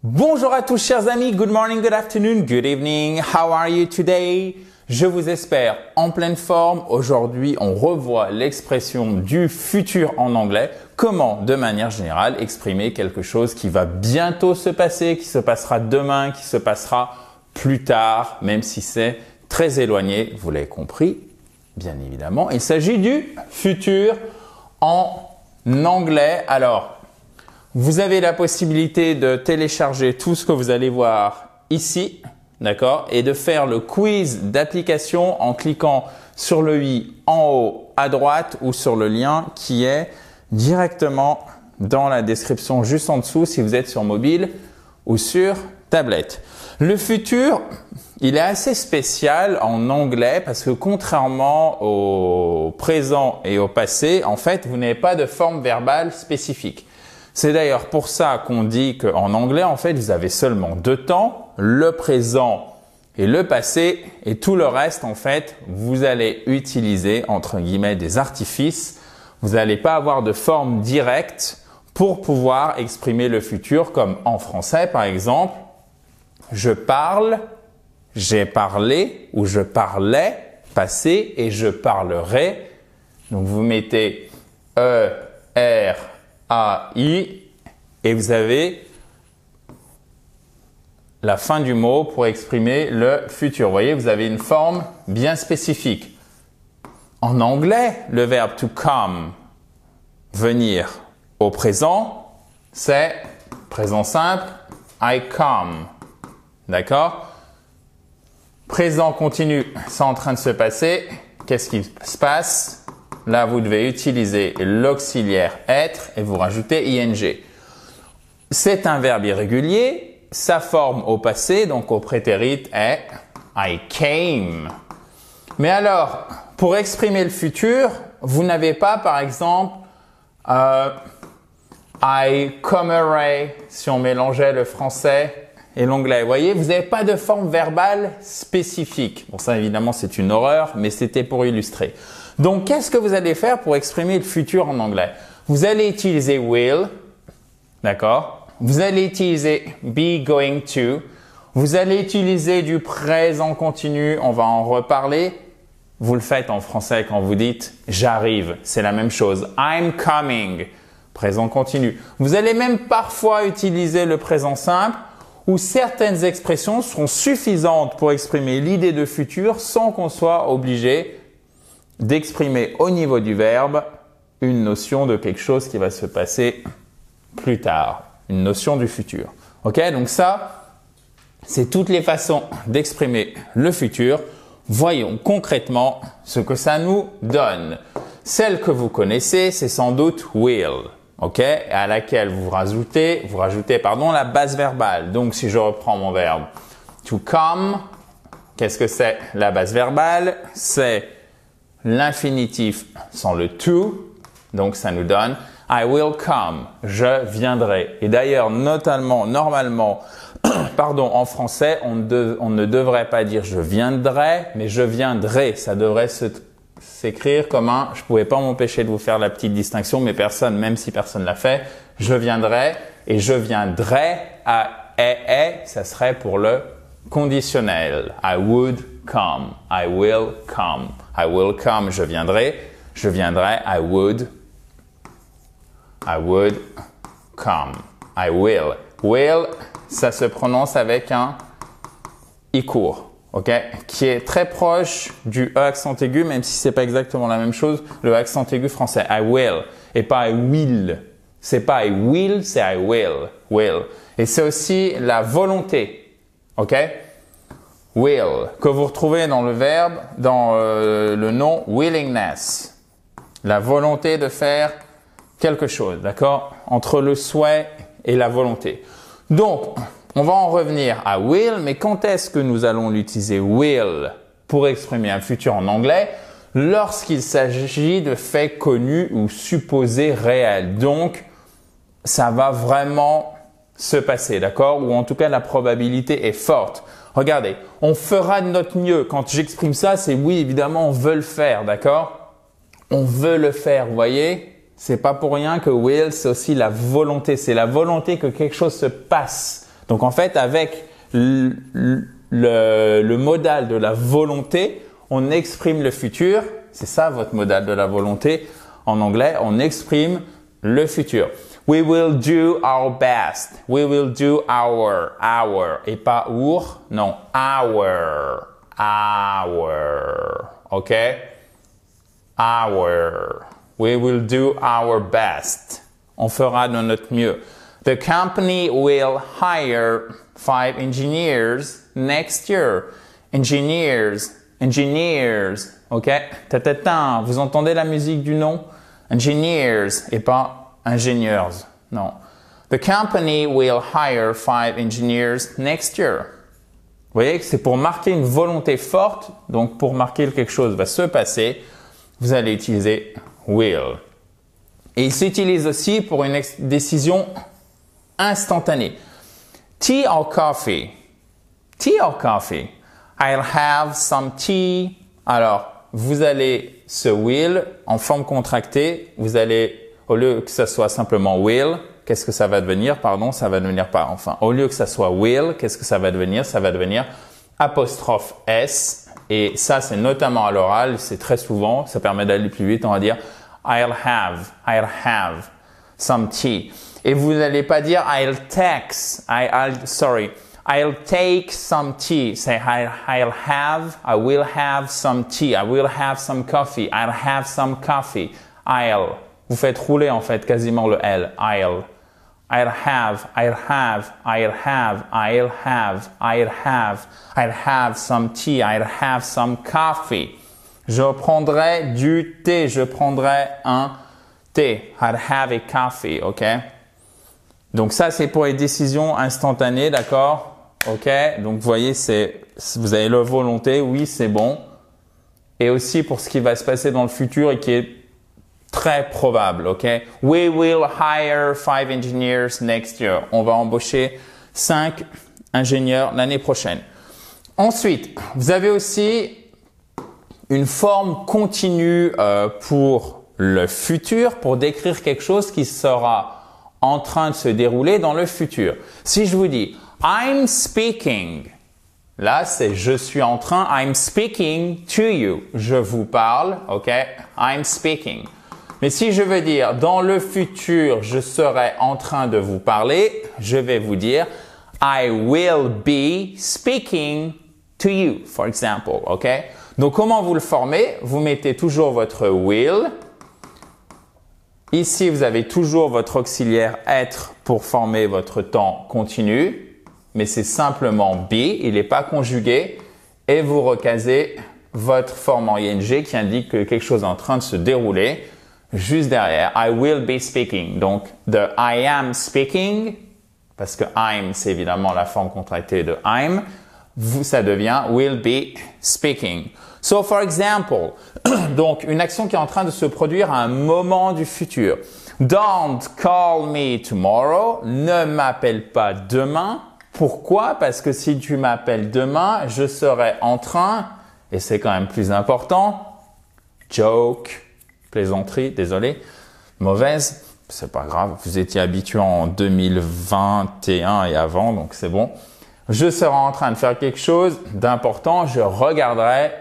Bonjour à tous chers amis, good morning, good afternoon, good evening, how are you today? Je vous espère en pleine forme. Aujourd'hui, on revoit l'expression du futur en anglais. Comment, de manière générale, exprimer quelque chose qui va bientôt se passer, qui se passera demain, qui se passera plus tard, même si c'est très éloigné. Vous l'avez compris, bien évidemment. Il s'agit du futur en anglais. Alors, vous avez la possibilité de télécharger tout ce que vous allez voir ici, d'accord, et de faire le quiz d'application en cliquant sur le i en haut à droite ou sur le lien qui est directement dans la description juste en dessous si vous êtes sur mobile ou sur tablette. Le futur, il est assez spécial en anglais parce que contrairement au présent et au passé, en fait, vous n'avez pas de forme verbale spécifique. C'est d'ailleurs pour ça qu'on dit qu'en anglais, en fait, vous avez seulement deux temps, le présent et le passé, et tout le reste, en fait, vous allez utiliser, entre guillemets, des artifices. Vous n'allez pas avoir de forme directe pour pouvoir exprimer le futur, comme en français, par exemple. Je parle, j'ai parlé, ou je parlais, passé, et je parlerai. Donc, vous mettez E, R, A-I et vous avez la fin du mot pour exprimer le futur. Vous voyez, vous avez une forme bien spécifique. En anglais, le verbe to come, venir au présent, c'est présent simple, I come. D'accord? Présent continu, c'est en train de se passer. Qu'est-ce qui se passe? Là, vous devez utiliser l'auxiliaire être et vous rajoutez ing. C'est un verbe irrégulier. Sa forme au passé, donc au prétérit, est I came. Mais alors, pour exprimer le futur, vous n'avez pas, par exemple, I comerai, si on mélangeait le français et l'anglais. Vous voyez, vous n'avez pas de forme verbale spécifique. Bon, ça, évidemment, c'est une horreur, mais c'était pour illustrer. Donc, qu'est-ce que vous allez faire pour exprimer le futur en anglais? Vous allez utiliser will, d'accord? Vous allez utiliser be going to. Vous allez utiliser du présent continu, on va en reparler. Vous le faites en français quand vous dites j'arrive, c'est la même chose. I'm coming, présent continu. Vous allez même parfois utiliser le présent simple où certaines expressions seront suffisantes pour exprimer l'idée de futur sans qu'on soit obligé d'exprimer au niveau du verbe une notion de quelque chose qui va se passer plus tard, une notion du futur. Ok, donc ça, c'est toutes les façons d'exprimer le futur. Voyons concrètement ce que ça nous donne. Celle que vous connaissez, c'est sans doute will, ok, à laquelle vous rajoutez la base verbale. Donc, si je reprends mon verbe to come, qu'est-ce que c'est la base verbale? C'est l'infinitif sans le to, donc ça nous donne I will come, je viendrai. Et d'ailleurs, normalement, en français, on ne devrait pas dire je viendrai, mais je viendrai. Ça devrait s'écrire comme un, je pouvais pas m'empêcher de vous faire la petite distinction, mais même si personne l'a fait, je viendrai et je viendrai à ça serait pour le conditionnel. I would come, I will come. I will come, je viendrai, I would come, I will. Will, ça se prononce avec un i court, ok, qui est très proche du e accent aigu, même si c'est pas exactement la même chose, le accent aigu français, I will, et pas I will. C'est pas I will, c'est I will. Et c'est aussi la volonté, ok? Will, que vous retrouvez dans le verbe, dans le nom willingness. La volonté de faire quelque chose, d'accord? Entre le souhait et la volonté. Donc, on va en revenir à will, mais quand est-ce que nous allons l'utiliser will pour exprimer un futur en anglais? Lorsqu'il s'agit de faits connus ou supposés réels. Donc, ça va vraiment se passer, d'accord? Ou en tout cas, la probabilité est forte. Regardez, on fera de notre mieux. Quand j'exprime ça, c'est oui, évidemment, on veut le faire, d'accord? On veut le faire, vous voyez? C'est pas pour rien que will, c'est aussi la volonté. C'est la volonté que quelque chose se passe. Donc en fait, avec le modal de la volonté, on exprime le futur. C'est ça votre modal de la volonté. En anglais, on exprime le futur. We will do our best. We will do our. Et pas our, non, our. OK? Our. We will do our best. On fera de notre mieux. The company will hire 5 engineers next year. Engineers. OK? Ta. Vous entendez la musique du nom? Engineers et pas ingénieurs. Non. The company will hire 5 engineers next year. Vous voyez que c'est pour marquer une volonté forte. Donc, pour marquer que quelque chose va se passer, vous allez utiliser will. Et il s'utilise aussi pour une décision instantanée. Tea or coffee? Tea or coffee? I'll have some tea. Alors, vous allez ce will en forme contractée. Vous allez, au lieu que ça soit simplement will, qu'est-ce que ça va devenir? Pardon, ça va devenir pas. Enfin, au lieu que ça soit will, qu'est-ce que ça va devenir? Ça va devenir apostrophe S. Et ça, c'est notamment à l'oral. C'est très souvent. Ça permet d'aller plus vite. On va dire I'll have some tea. Et vous n'allez pas dire I'll take some tea. Say I will have some tea. I will have some coffee. I'll have some coffee. Vous faites rouler en fait quasiment le L. I'll have some tea. I'll have some coffee. Je prendrai du thé. Je prendrai un thé. I'll have a coffee. OK? Donc ça, c'est pour les décisions instantanées, d'accord? OK? Donc vous voyez, vous avez la volonté, oui, c'est bon. Et aussi pour ce qui va se passer dans le futur et qui est très probable, OK? We will hire 5 engineers next year. On va embaucher 5 ingénieurs l'année prochaine. Ensuite, vous avez aussi une forme continue pour le futur, pour décrire quelque chose qui sera en train de se dérouler dans le futur. Si je vous dis I'm speaking, là c'est je suis en train, I'm speaking to you. Je vous parle, OK? I'm speaking. Mais si je veux dire dans le futur, je serai en train de vous parler, je vais vous dire I will be speaking to you, for example, OK? Donc comment vous le formez? Vous mettez toujours votre will. Ici, vous avez toujours votre auxiliaire être pour former votre temps continu, mais c'est simplement be, il n'est pas conjugué, et vous recasez votre forme en ing qui indique que quelque chose est en train de se dérouler juste derrière. I will be speaking. Donc, de I am speaking, parce que I'm, c'est évidemment la forme contractée de I'm, ça devient will be speaking. So, for example, donc une action qui est en train de se produire à un moment du futur. Don't call me tomorrow. Ne m'appelle pas demain. Pourquoi? Parce que si tu m'appelles demain, je serai en train, et c'est quand même plus important, joke, plaisanterie, désolé, mauvaise, c'est pas grave, vous étiez habitué en 2021 et avant, donc c'est bon. Je serai en train de faire quelque chose d'important, je regarderai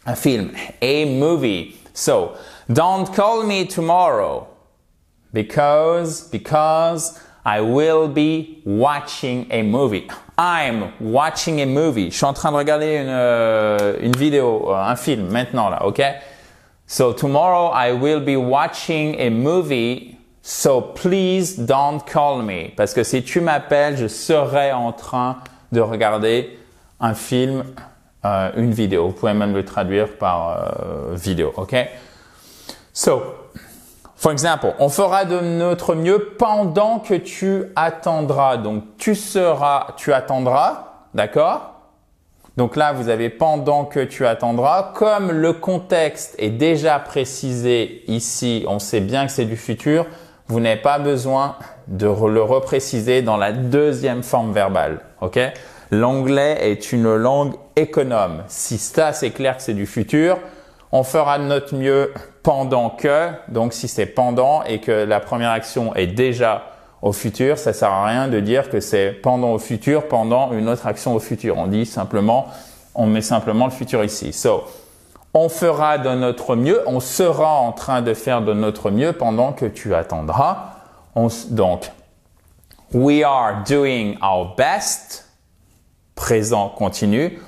un film, a movie. So, don't call me tomorrow because I will be watching a movie. I'm watching a movie. Je suis en train de regarder une vidéo, un film maintenant là, OK? So, tomorrow I will be watching a movie. So, please don't call me. Parce que si tu m'appelles, je serai en train de regarder un film, une vidéo. Vous pouvez même le traduire par vidéo, OK? So, for example, on fera de notre mieux pendant que tu attendras. Donc, tu attendras, d'accord? Donc là, vous avez pendant que tu attendras. Comme le contexte est déjà précisé ici, on sait bien que c'est du futur, vous n'avez pas besoin de le repréciser dans la deuxième forme verbale. OK? L'anglais est une langue économe. Si ça, c'est clair que c'est du futur, on fera de notre mieux pendant que. Donc, si c'est pendant et que la première action est déjà au futur, ça sert à rien de dire que c'est pendant au futur, pendant une autre action au futur. On dit simplement, on met simplement le futur ici. So, on fera de notre mieux, on sera en train de faire de notre mieux pendant que tu attendras. Donc, we are doing our best, présent continu.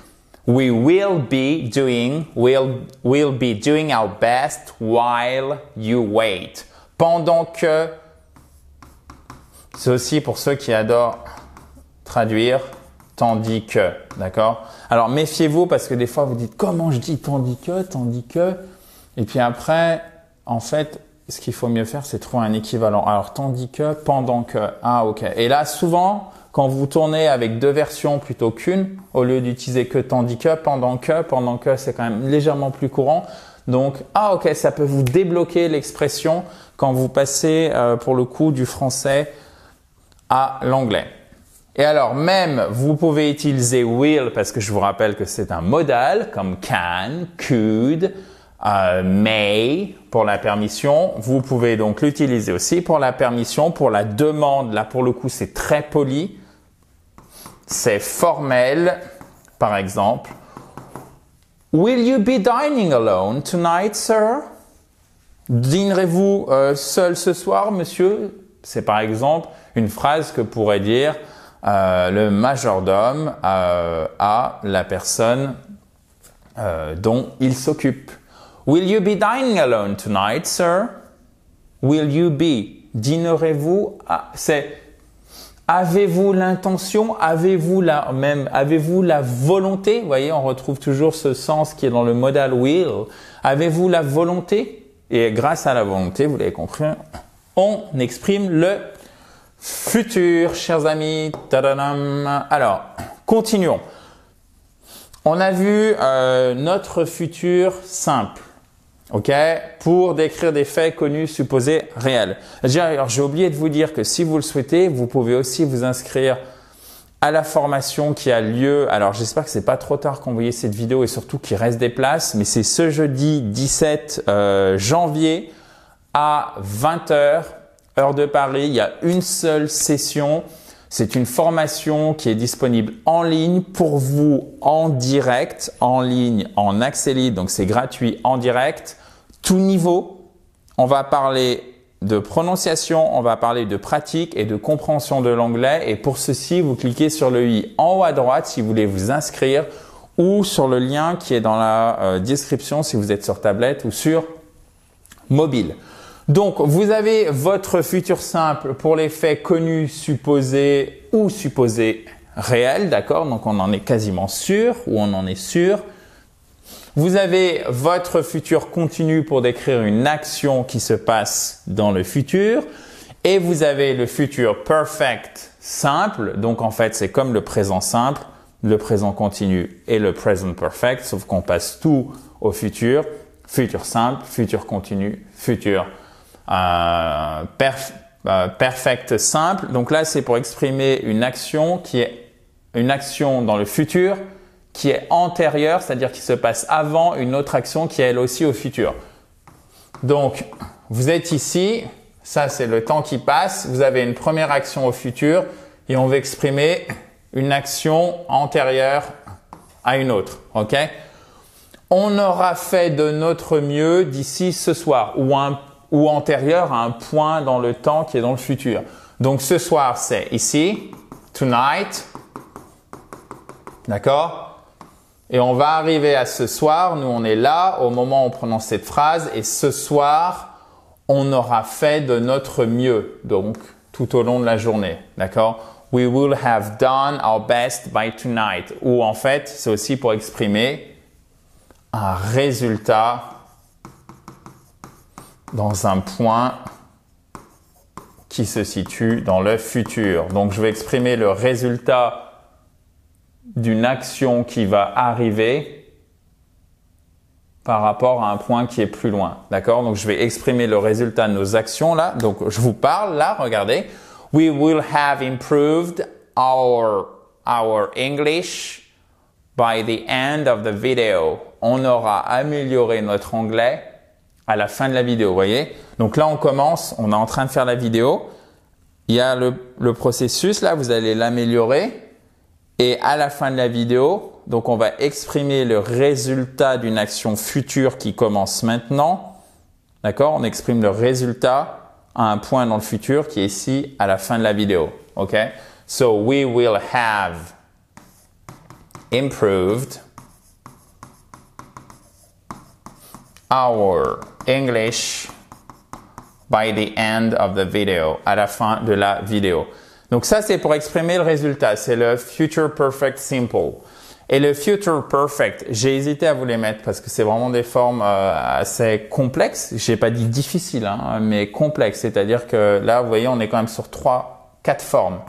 We will be doing our best while you wait. Pendant que, c'est aussi pour ceux qui adorent traduire, tandis que, d'accord? Alors, méfiez-vous parce que des fois, vous dites, comment je dis tandis que, et puis après, en fait, ce qu'il faut mieux faire, c'est trouver un équivalent. Alors, tandis que, pendant que, ah, ok. Et là, souvent, quand vous tournez avec deux versions plutôt qu'une, au lieu d'utiliser que, tandis que, pendant que, c'est quand même légèrement plus courant. Donc, ah, ok, ça peut vous débloquer l'expression quand vous passez, pour le coup, du français à l'anglais. Et alors, même, vous pouvez utiliser will parce que je vous rappelle que c'est un modal comme can, could, may pour la permission. Vous pouvez donc l'utiliser aussi pour la permission, pour la demande. Là, pour le coup, c'est très poli. C'est formel. Par exemple, will you be dining alone tonight, sir? Dînerez-vous seul ce soir, monsieur? C'est par exemple une phrase que pourrait dire le majordome à la personne dont il s'occupe. Will you be dining alone tonight, sir? Will you be? Dînerez-vous? C'est avez-vous l'intention? Avez-vous la volonté? Vous voyez, on retrouve toujours ce sens qui est dans le modal will. Avez-vous la volonté? Et grâce à la volonté, vous l'avez compris, on exprime le futur, chers amis. Tadadam. Alors, continuons. On a vu notre futur simple, ok, pour décrire des faits connus, supposés, réels. Alors, j'ai oublié de vous dire que si vous le souhaitez, vous pouvez aussi vous inscrire à la formation qui a lieu. Alors, j'espère que c'est pas trop tard quand vous voyez cette vidéo et surtout qu'il reste des places, mais c'est ce jeudi 17 janvier à 20h. Heure de Paris, il y a une seule session. C'est une formation qui est disponible en ligne pour vous en direct, en ligne, en accès libre. Donc, c'est gratuit en direct, tout niveau. On va parler de prononciation, on va parler de pratique et de compréhension de l'anglais. Et pour ceci, vous cliquez sur le i en haut à droite si vous voulez vous inscrire ou sur le lien qui est dans la description si vous êtes sur tablette ou sur mobile. Donc, vous avez votre futur simple pour les faits connus, supposés ou supposés réels, d'accord? Donc, on en est quasiment sûr ou on en est sûr. Vous avez votre futur continu pour décrire une action qui se passe dans le futur. Et vous avez le futur perfect simple. Donc, en fait, c'est comme le présent simple, le présent continu et le present perfect, sauf qu'on passe tout au futur. Futur simple, futur continu, futur perfect simple. Donc là, c'est pour exprimer une action qui est une action dans le futur qui est antérieure, c'est-à-dire qui se passe avant une autre action qui est elle aussi au futur. Donc, vous êtes ici, ça c'est le temps qui passe, vous avez une première action au futur et on va exprimer une action antérieure à une autre, ok? On aura fait de notre mieux d'ici ce soir ou antérieur à un point dans le temps qui est dans le futur. Donc, ce soir, c'est ici, tonight, d'accord? Et on va arriver à ce soir, nous on est là au moment où on prononce cette phrase et ce soir, on aura fait de notre mieux, donc tout au long de la journée, d'accord? We will have done our best by tonight. Ou en fait, c'est aussi pour exprimer un résultat dans un point qui se situe dans le futur. Donc, je vais exprimer le résultat d'une action qui va arriver par rapport à un point qui est plus loin. D'accord? Donc, je vais exprimer le résultat de nos actions là. Donc, je vous parle là, regardez. We will have improved our English by the end of the video. On aura amélioré notre anglais à la fin de la vidéo, vous voyez? Donc là, on commence, on est en train de faire la vidéo. il y a le processus, là, vous allez l'améliorer. Et à la fin de la vidéo, donc on va exprimer le résultat d'une action future qui commence maintenant. D'accord? On exprime le résultat à un point dans le futur qui est ici à la fin de la vidéo. OK? So we will have improved our English by the end of the video, à la fin de la vidéo. Donc ça, c'est pour exprimer le résultat. C'est le Future Perfect Simple. Et le Future Perfect, j'ai hésité à vous les mettre parce que c'est vraiment des formes assez complexes. J'ai pas dit difficiles, hein, mais complexes. C'est-à-dire que là, vous voyez, on est quand même sur 4 formes.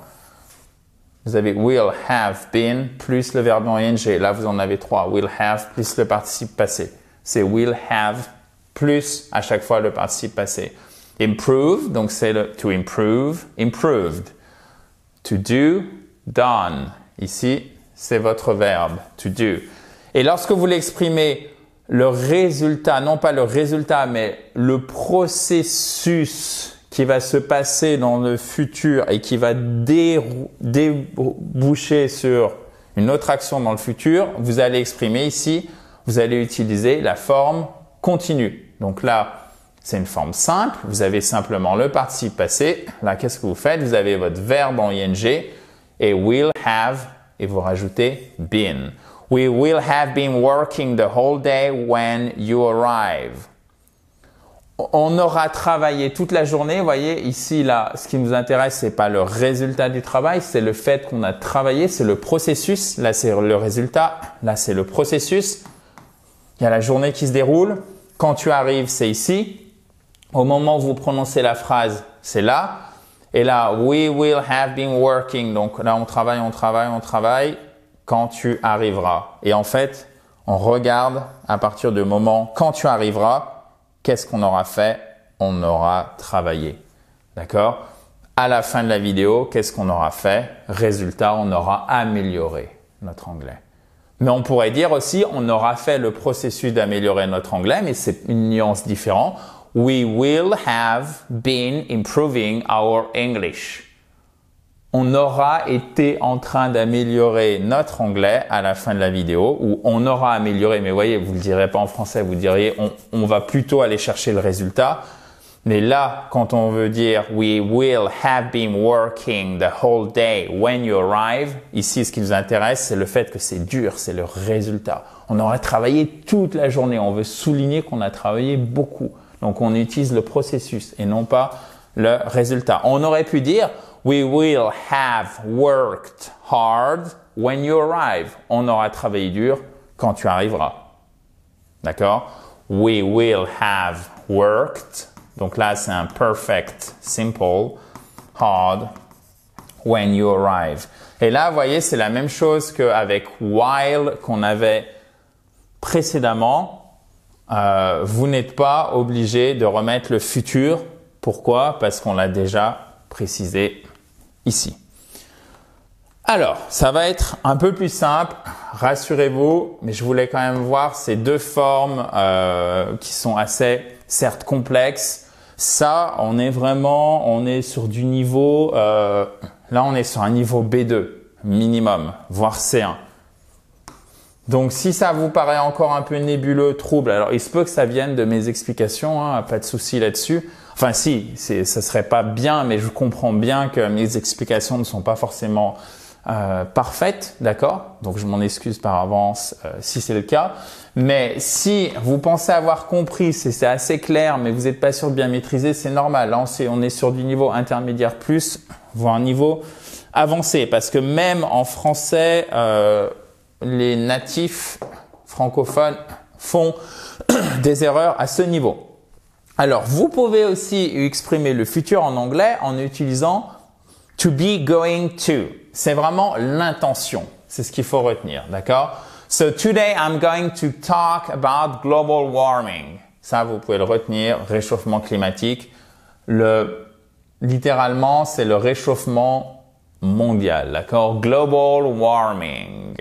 Vous avez will, have, been, plus le verbe en ing. Là, vous en avez 3. Will have plus le participe passé. C'est will have plus à chaque fois le participe passé. Improve, donc c'est le to improve, improved. To do, done. Ici, c'est votre verbe, to do. Et lorsque vous l'exprimez, le résultat, non pas le résultat, mais le processus qui va se passer dans le futur et qui va déboucher sur une autre action dans le futur, vous allez exprimer ici, vous allez utiliser la forme continue. Donc là, c'est une forme simple. Vous avez simplement le participe passé. Là, qu'est-ce que vous faites? Vous avez votre verbe en ing et will have et vous rajoutez been. We will have been working the whole day when you arrive. On aura travaillé toute la journée. Vous voyez, ici, là, ce qui nous intéresse, c'est pas le résultat du travail, c'est le fait qu'on a travaillé, c'est le processus. Là, c'est le résultat. Là, c'est le processus. Il y a la journée qui se déroule. Quand tu arrives, c'est ici. Au moment où vous prononcez la phrase, c'est là. Et là, we will have been working. Donc là, on travaille, on travaille, on travaille quand tu arriveras. Et en fait, on regarde à partir du moment quand tu arriveras, qu'est-ce qu'on aura fait? On aura travaillé. D'accord? À la fin de la vidéo, qu'est-ce qu'on aura fait? Résultat, on aura amélioré notre anglais. Mais on pourrait dire aussi, on aura fait le processus d'améliorer notre anglais, mais c'est une nuance différente. We will have been improving our English. On aura été en train d'améliorer notre anglais à la fin de la vidéo, ou on aura amélioré, mais voyez, vous ne le direz pas en français, vous diriez on va plutôt aller chercher le résultat. Mais là, quand on veut dire we will have been working the whole day when you arrive, ici, ce qui nous intéresse, c'est le fait que c'est dur, c'est le résultat. On aura travaillé toute la journée. On veut souligner qu'on a travaillé beaucoup. Donc, on utilise le processus et non pas le résultat. On aurait pu dire we will have worked hard when you arrive. On aura travaillé dur quand tu arriveras. D'accord? We will have worked. Donc là, c'est un perfect simple, hard, when you arrive. Et là, vous voyez, c'est la même chose qu'avec while qu'on avait précédemment. Vous n'êtes pas obligé de remettre le futur. Pourquoi? Parce qu'on l'a déjà précisé ici. Alors, ça va être un peu plus simple, rassurez-vous, mais je voulais quand même voir ces 2 formes qui sont assez, certes, complexes. Ça, on est sur du niveau, là on est sur un niveau B2 minimum, voire C1. Donc si ça vous paraît encore un peu nébuleux, trouble, alors il se peut que ça vienne de mes explications, hein, pas de souci là-dessus. Enfin si, ça serait pas bien, mais je comprends bien que mes explications ne sont pas forcément parfaites, d'accord? Donc je m'en excuse par avance si c'est le cas. Mais si vous pensez avoir compris, c'est assez clair, mais vous n'êtes pas sûr de bien maîtriser, c'est normal. Là, on est sur du niveau intermédiaire plus, voire un niveau avancé. Parce que même en français, les natifs francophones font des erreurs à ce niveau. Alors, vous pouvez aussi exprimer le futur en anglais en utilisant to be going to. C'est vraiment l'intention. C'est ce qu'il faut retenir, d'accord? So today I'm going to talk about global warming. Ça, vous pouvez le retenir, réchauffement climatique. Littéralement, c'est le réchauffement mondial, d'accord? Global warming.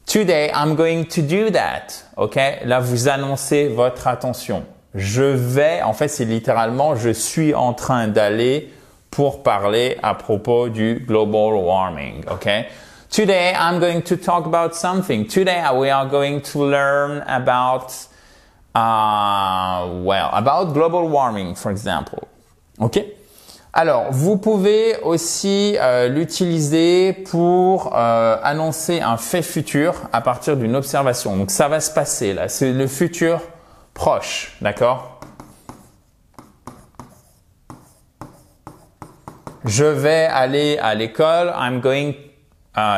Today I'm going to do that. OK? Là, vous annoncez votre attention. En fait, c'est littéralement, je suis en train d'aller pour parler à propos du global warming, okay? Today, I'm going to talk about something. Today, we are going to learn about, about global warming, for example. OK? Alors, vous pouvez aussi l'utiliser pour annoncer un fait futur à partir d'une observation. Donc, ça va se passer là. C'est le futur proche, d'accord? Je vais aller à l'école. I'm going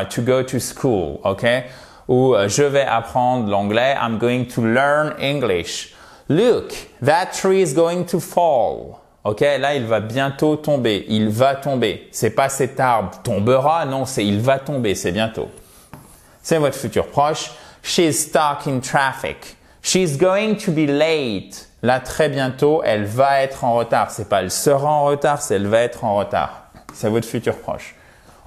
to go to school, okay? Ou je vais apprendre l'anglais. I'm going to learn English. Look, that tree is going to fall. Ok, là il va bientôt tomber. Il va tomber. C'est pas cet arbre tombera, non, c'est il va tomber. C'est bientôt. C'est votre futur proche. She's stuck in traffic. She's going to be late. Là très bientôt, elle va être en retard. C'est pas elle sera en retard, c'est elle va être en retard. C'est votre futur proche.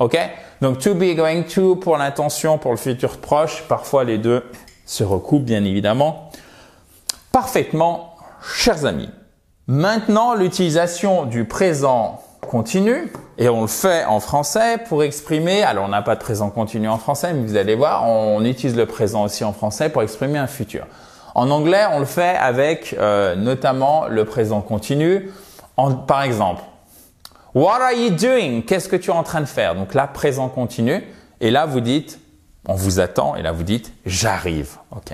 Ok? Donc, to be, going to pour l'intention, pour le futur proche. Parfois, les deux se recoupent, bien évidemment. Parfaitement, chers amis. Maintenant, l'utilisation du présent continu. Et on le fait en français pour exprimer, alors on n'a pas de présent continu en français, mais vous allez voir, on utilise le présent aussi en français pour exprimer un futur. En anglais, on le fait avec notamment le présent continu. Par exemple, what are you doing? Qu'est-ce que tu es en train de faire? Donc là, présent continu. Et là, vous dites, on vous attend. Et là, vous dites, j'arrive. OK.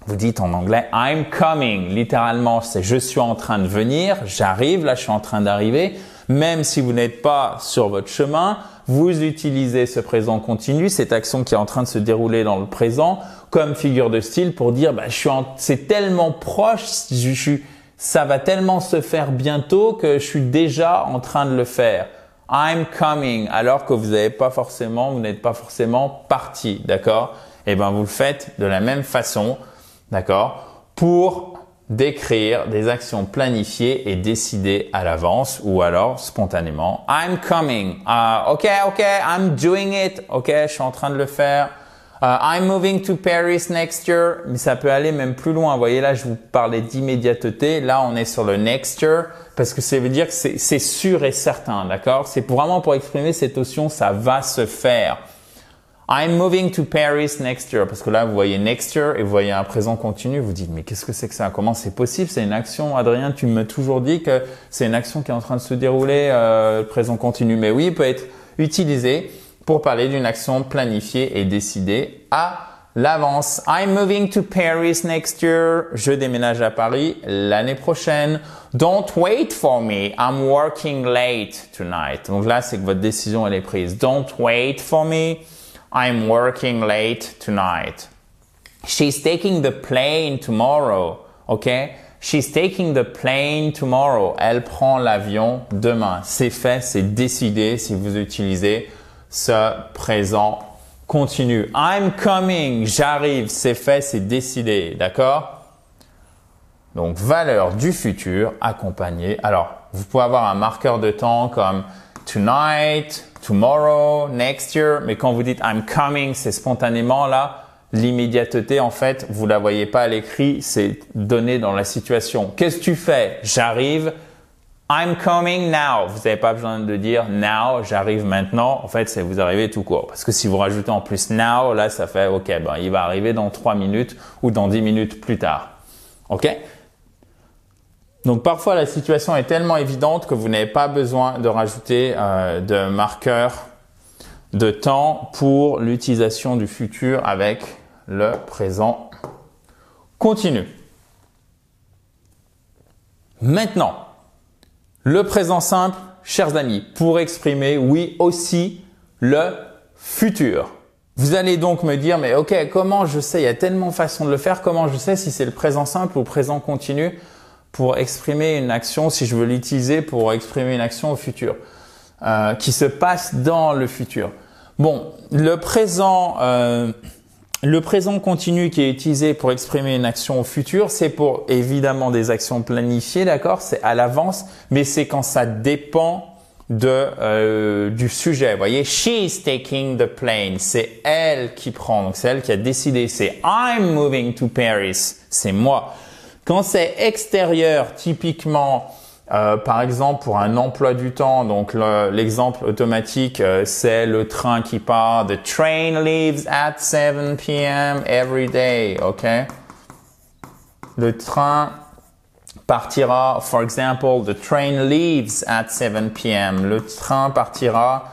Vous dites en anglais, I'm coming. Littéralement, c'est je suis en train de venir. J'arrive. Là, je suis en train d'arriver. Même si vous n'êtes pas sur votre chemin, vous utilisez ce présent continu, cette action qui est en train de se dérouler dans le présent, comme figure de style pour dire, c'est tellement proche, ça va tellement se faire bientôt que je suis déjà en train de le faire. I'm coming, alors que vous n'êtes pas forcément parti, d'accord? Eh ben, vous le faites de la même façon, d'accord? Pour décrire des actions planifiées et décidées à l'avance ou alors spontanément. I'm coming. Okay, I'm doing it. Ok, je suis en train de le faire. I'm moving to Paris next year. Mais ça peut aller même plus loin. Vous voyez là, je vous parlais d'immédiateté. Là, on est sur le next year parce que ça veut dire que c'est sûr et certain, d'accord? C'est vraiment pour exprimer cette notion, ça va se faire. I'm moving to Paris next year. Parce que là, vous voyez next year et vous voyez un présent continu. Vous dites, mais qu'est-ce que c'est que ça? Comment c'est possible? C'est une action. Adrien, tu m'as toujours dit que c'est une action qui est en train de se dérouler, présent continu. Mais oui, il peut être utilisé pour parler d'une action planifiée et décidée à l'avance. I'm moving to Paris next year. Je déménage à Paris l'année prochaine. Don't wait for me. I'm working late tonight. Donc là, c'est que votre décision, elle est prise. Don't wait for me. I'm working late tonight. She's taking the plane tomorrow. Okay? She's taking the plane tomorrow. Elle prend l'avion demain. C'est fait, c'est décidé si vous utilisez ce présent continu. I'm coming. J'arrive. C'est fait, c'est décidé. D'accord? Donc, valeur du futur accompagnée. Alors, vous pouvez avoir un marqueur de temps comme tonight, tomorrow, next year, mais quand vous dites I'm coming, c'est spontanément là, l'immédiateté en fait, vous la voyez pas à l'écrit, c'est donné dans la situation. Qu'est-ce que tu fais? J'arrive. I'm coming now. Vous n'avez pas besoin de dire now, j'arrive maintenant. En fait, c'est vous arrivez tout court. Parce que si vous rajoutez en plus now, là, ça fait OK, il va arriver dans 3 minutes ou dans 10 minutes plus tard. OK? Donc, parfois, la situation est tellement évidente que vous n'avez pas besoin de rajouter de marqueur de temps pour l'utilisation du futur avec le présent continu. Maintenant, le présent simple, chers amis, pour exprimer, oui, aussi le futur. Vous allez donc me dire, mais OK, comment je sais? Il y a tellement de façons de le faire. Comment je sais si c'est le présent simple ou le présent continu pour exprimer une action, si je veux l'utiliser pour exprimer une action au futur, qui se passe dans le futur. Bon, le présent continu qui est utilisé pour exprimer une action au futur, c'est pour évidemment des actions planifiées, d'accord? C'est à l'avance, mais c'est quand ça dépend du sujet. Vous voyez, she's taking the plane. C'est elle qui prend, donc c'est elle qui a décidé. C'est I'm moving to Paris. C'est moi. Quand c'est extérieur, typiquement, Par exemple, pour un emploi du temps, donc l'exemple automatique, c'est le train qui part. The train leaves at 7 p.m. every day, ok? Le train partira, for example, the train leaves at 7 p.m. Le train partira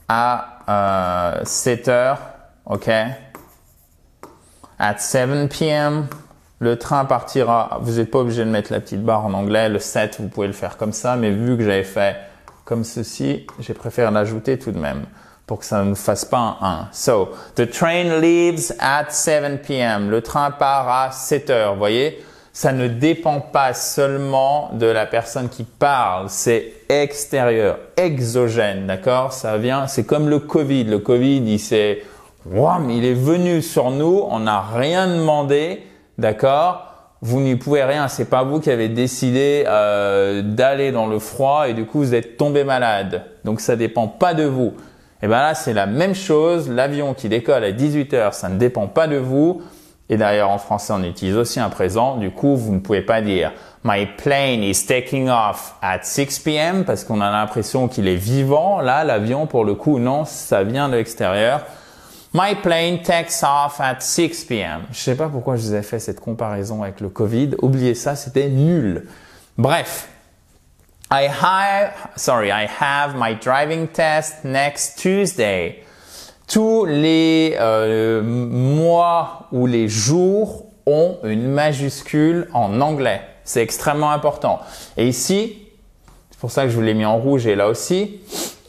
à 7 heures, ok? At 7 p.m. Le train partira, vous n'êtes pas obligé de mettre la petite barre en anglais, le 7, vous pouvez le faire comme ça, mais vu que j'avais fait comme ceci, j'ai préféré l'ajouter tout de même pour que ça ne fasse pas un 1. So, the train leaves at 7 p.m. Le train part à 7 heures, vous voyez? Ça ne dépend pas seulement de la personne qui parle, c'est extérieur, exogène, d'accord? Ça vient, c'est comme le Covid. Le Covid, il est venu sur nous, on n'a rien demandé. D'accord? Vous n'y pouvez rien. C'est pas vous qui avez décidé d'aller dans le froid et du coup vous êtes tombé malade. Donc ça dépend pas de vous. Et ben là c'est la même chose. L'avion qui décolle à 18 h, ça ne dépend pas de vous. Et d'ailleurs en français on utilise aussi un présent. Du coup vous ne pouvez pas dire My plane is taking off at 6 p.m. parce qu'on a l'impression qu'il est vivant. Là l'avion pour le coup non, ça vient de l'extérieur. My plane takes off at 6 p.m. Je sais pas pourquoi je vous ai fait cette comparaison avec le Covid. Oubliez ça, c'était nul. Bref. I have my driving test next Tuesday. Tous les mois ou les jours ont une majuscule en anglais. C'est extrêmement important. Et ici, c'est pour ça que je vous l'ai mis en rouge et là aussi,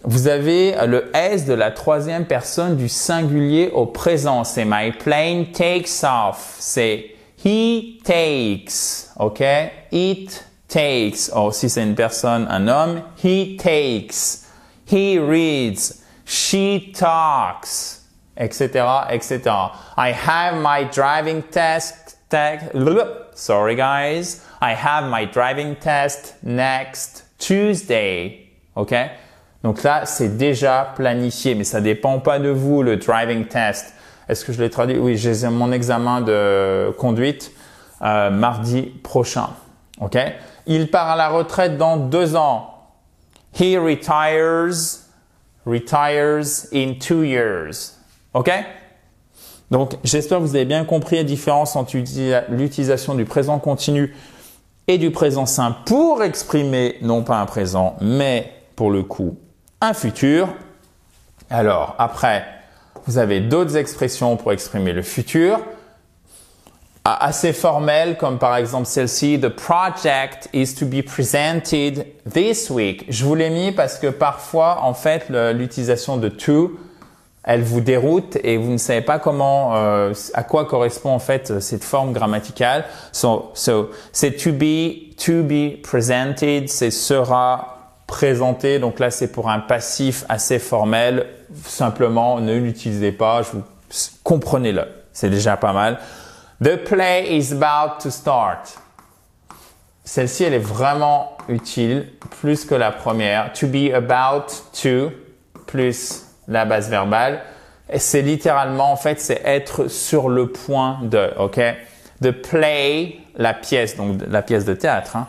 vous avez le S de la troisième personne du singulier au présent. C'est my plane takes off. C'est he takes. OK? It takes. Oh, si c'est une personne, un homme, he takes. He reads. She talks. Etc., etc. I have my driving test. Sorry, guys. I have my driving test next Tuesday. OK? Donc là, c'est déjà planifié, mais ça dépend pas de vous, le driving test. Est-ce que je l'ai traduit? Oui, j'ai mon examen de conduite mardi prochain. OK? Il part à la retraite dans 2 ans. He retires in 2 years. OK? Donc, j'espère que vous avez bien compris la différence entre l'utilisation du présent continu et du présent simple pour exprimer non pas un présent, mais pour le coup, un futur. Alors, après, vous avez d'autres expressions pour exprimer le futur, assez formelles, comme par exemple celle-ci, The project is to be presented this week. Je vous l'ai mis parce que parfois, en fait, l'utilisation de to, elle vous déroute et vous ne savez pas comment, à quoi correspond en fait cette forme grammaticale. So c'est to be presented, c'est sera présenté, donc là c'est pour un passif assez formel, simplement ne l'utilisez pas, comprenez-le, c'est déjà pas mal. The play is about to start. Celle-ci elle est vraiment utile, plus que la première. To be about to, plus la base verbale, et c'est littéralement en fait c'est être sur le point de, ok? The play, la pièce, donc la pièce de théâtre, hein?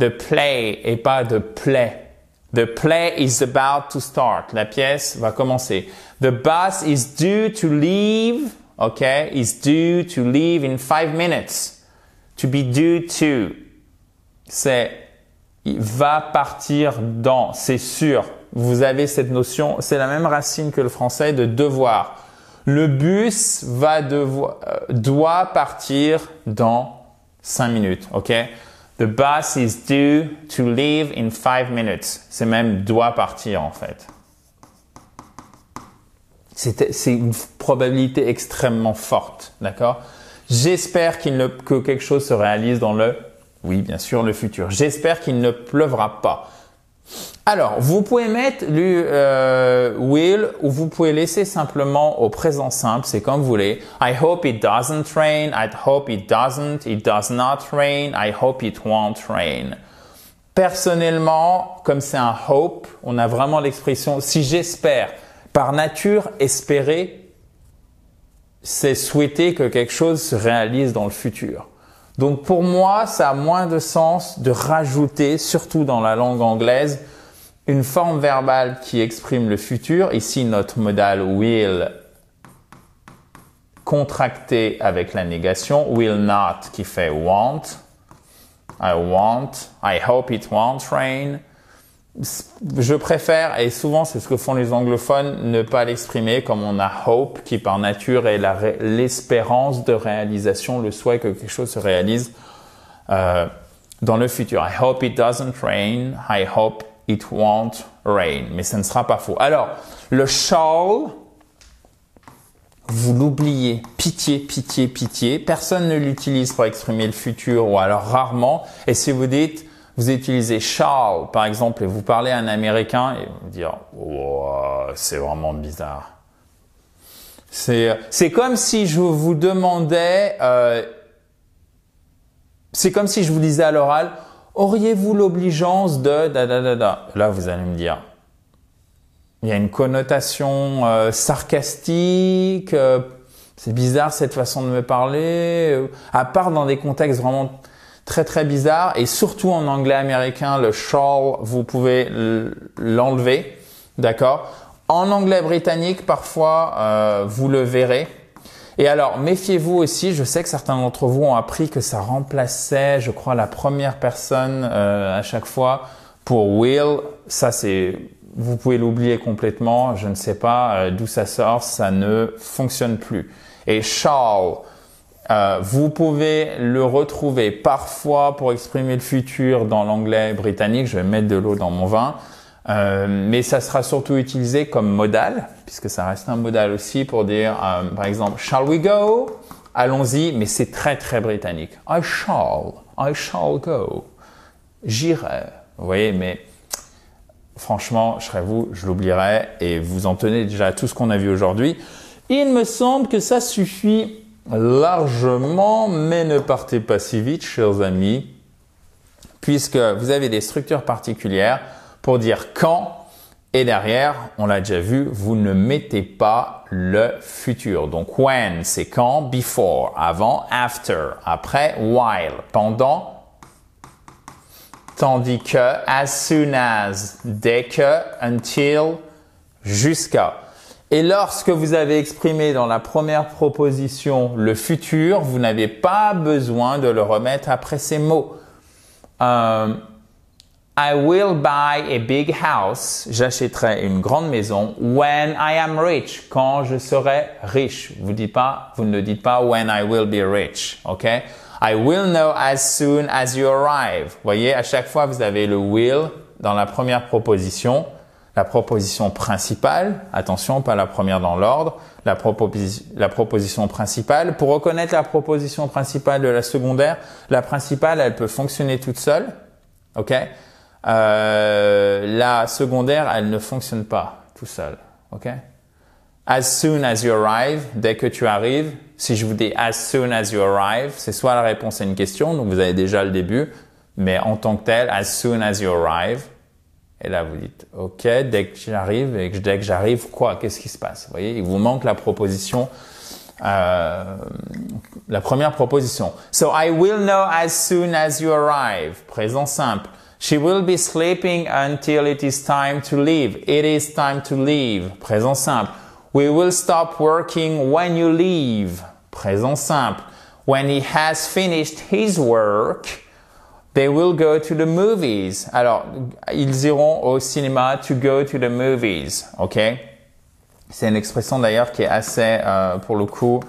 The play et pas the play. The play is about to start. La pièce va commencer. The bus is due to leave. Okay, is due to leave in 5 minutes. To be due to. C'est, il va partir dans. C'est sûr. Vous avez cette notion. C'est la même racine que le français de devoir. Le bus doit partir dans 5 minutes. Okay? The bus is due to leave in 5 minutes. C'est même doit partir en fait. C'est une probabilité extrêmement forte, d'accord? J'espère que quelque chose se réalise dans oui, bien sûr, le futur. J'espère qu'il ne pleuvra pas. Alors, vous pouvez mettre will ou vous pouvez laisser simplement au présent simple, c'est comme vous voulez. I hope it doesn't rain, I hope it does not rain, I hope it won't rain. Personnellement, comme c'est un hope, on a vraiment l'expression si j'espère. Par nature, espérer, c'est souhaiter que quelque chose se réalise dans le futur. Donc pour moi, ça a moins de sens de rajouter, surtout dans la langue anglaise, une forme verbale qui exprime le futur. Ici, notre modal will contracté avec la négation, will not qui fait want. I want, I hope it won't rain. Je préfère, et souvent c'est ce que font les anglophones, ne pas l'exprimer comme on a hope qui par nature est l'espérance de réalisation, le souhait que quelque chose se réalise dans le futur. I hope it doesn't rain, I hope it won't rain. Mais ça ne sera pas faux. Alors, le shall, vous l'oubliez. Pitié, pitié, pitié. Personne ne l'utilise pour exprimer le futur ou alors rarement. Et si vous dites, vous utilisez shall, par exemple, et vous parlez à un Américain, et vous dire, oh, c'est vraiment bizarre. C'est comme si je vous demandais, c'est comme si je vous disais à l'oral, auriez-vous l'obligeance de da. Là, vous allez me dire, il y a une connotation sarcastique, c'est bizarre cette façon de me parler, à part dans des contextes vraiment très très bizarres, et surtout en anglais américain, le shall, vous pouvez l'enlever, d'accord? En anglais britannique, parfois, vous le verrez. Et alors, méfiez-vous aussi, je sais que certains d'entre vous ont appris que ça remplaçait, je crois, la première personne à chaque fois pour will. Ça, vous pouvez l'oublier complètement, je ne sais pas d'où ça sort, ça ne fonctionne plus. Et shall, vous pouvez le retrouver parfois pour exprimer le futur dans l'anglais britannique. Je vais mettre de l'eau dans mon vin. Mais ça sera surtout utilisé comme modal, puisque ça reste un modal aussi pour dire, par exemple, shall we go? Allons-y, mais c'est très très britannique. I shall go. J'irai. Vous voyez, mais franchement, je serais vous, je l'oublierais et vous en tenez déjà à tout ce qu'on a vu aujourd'hui. Il me semble que ça suffit largement, mais ne partez pas si vite, chers amis, puisque vous avez des structures particulières pour dire quand, et derrière, on l'a déjà vu, vous ne mettez pas le futur. Donc, when, c'est quand, before, avant, after, après, while, pendant, tandis que, as soon as, dès que, until, jusqu'à. Et lorsque vous avez exprimé dans la première proposition le futur, vous n'avez pas besoin de le remettre après ces mots. I will buy a big house. J'achèterai une grande maison when I am rich. Quand je serai riche. Vous ne dites pas when I will be rich. OK? I will know as soon as you arrive. Voyez, à chaque fois, vous avez le will dans la première proposition. La proposition principale, attention, pas la première dans l'ordre, la proposition principale. Pour reconnaître la proposition principale de la secondaire, la principale, elle peut fonctionner toute seule, ok? La secondaire, elle ne fonctionne pas tout seul, ok? As soon as you arrive, dès que tu arrives, si je vous dis as soon as you arrive, c'est soit la réponse à une question, donc vous avez déjà le début, mais en tant que tel, as soon as you arrive, et là, vous dites, OK, dès que j'arrive, et dès que j'arrive, quoi? Qu'est-ce qui se passe? Vous voyez, il vous manque la proposition, la première proposition. So, I will know as soon as you arrive. Présent simple. She will be sleeping until it is time to leave. It is time to leave. Présent simple. We will stop working when you leave. Présent simple. When he has finished his work, they will go to the movies. Alors, ils iront au cinéma to go to the movies. OK? C'est une expression d'ailleurs qui est assez, pour le coup,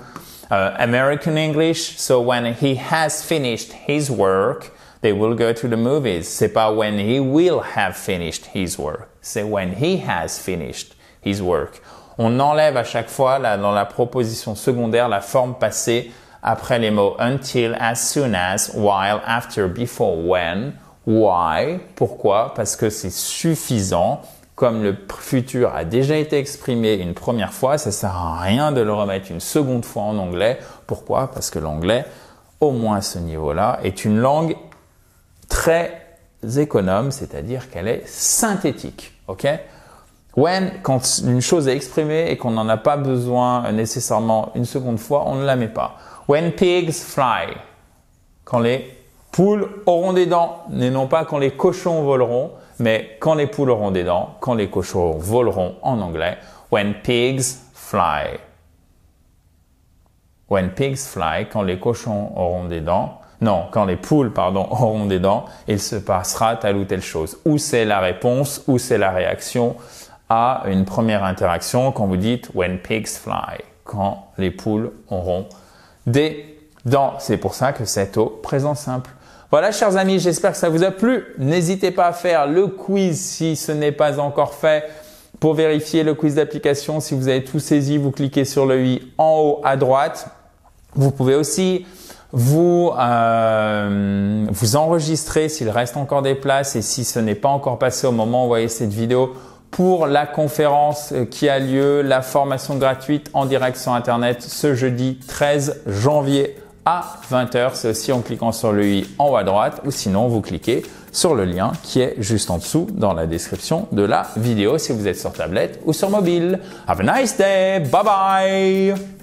American English. So, when he has finished his work, they will go to the movies. C'est pas when he will have finished his work. C'est when he has finished his work. On enlève à chaque fois, là, dans la proposition secondaire, la forme passée après les mots until, as soon as, while, after, before, when, why. Pourquoi? Parce que c'est suffisant. Comme le futur a déjà été exprimé une première fois, ça sert à rien de le remettre une seconde fois en anglais. Pourquoi? Parce que l'anglais, au moins à ce niveau-là, est une langue très économe, c'est-à-dire qu'elle est synthétique. OK? When, quand une chose est exprimée et qu'on n'en a pas besoin nécessairement une seconde fois, on ne la met pas. When pigs fly. quand les poules auront des dents, et non pas quand les cochons voleront, mais quand les poules auront des dents, quand les cochons voleront en anglais. When pigs fly. When pigs fly, quand les cochons auront des dents. Non, quand les poules, auront des dents, il se passera telle ou telle chose. Ou c'est la réponse, ou c'est la réaction à une première interaction quand vous dites when pigs fly, quand les poules auront des dents. C'est pour ça que c'est au présent simple. Voilà, chers amis, j'espère que ça vous a plu. N'hésitez pas à faire le quiz si ce n'est pas encore fait. Pour vérifier le quiz d'application, si vous avez tout saisi, vous cliquez sur le i en haut à droite. Vous pouvez aussi vous enregistrer s'il reste encore des places et si ce n'est pas encore passé au moment où vous voyez cette vidéo pour la conférence qui a lieu, la formation gratuite en direct sur Internet ce jeudi 13 janvier à 20h. C'est aussi en cliquant sur le i en haut à droite ou sinon vous cliquez sur le lien qui est juste en dessous dans la description de la vidéo si vous êtes sur tablette ou sur mobile. Have a nice day. Bye bye.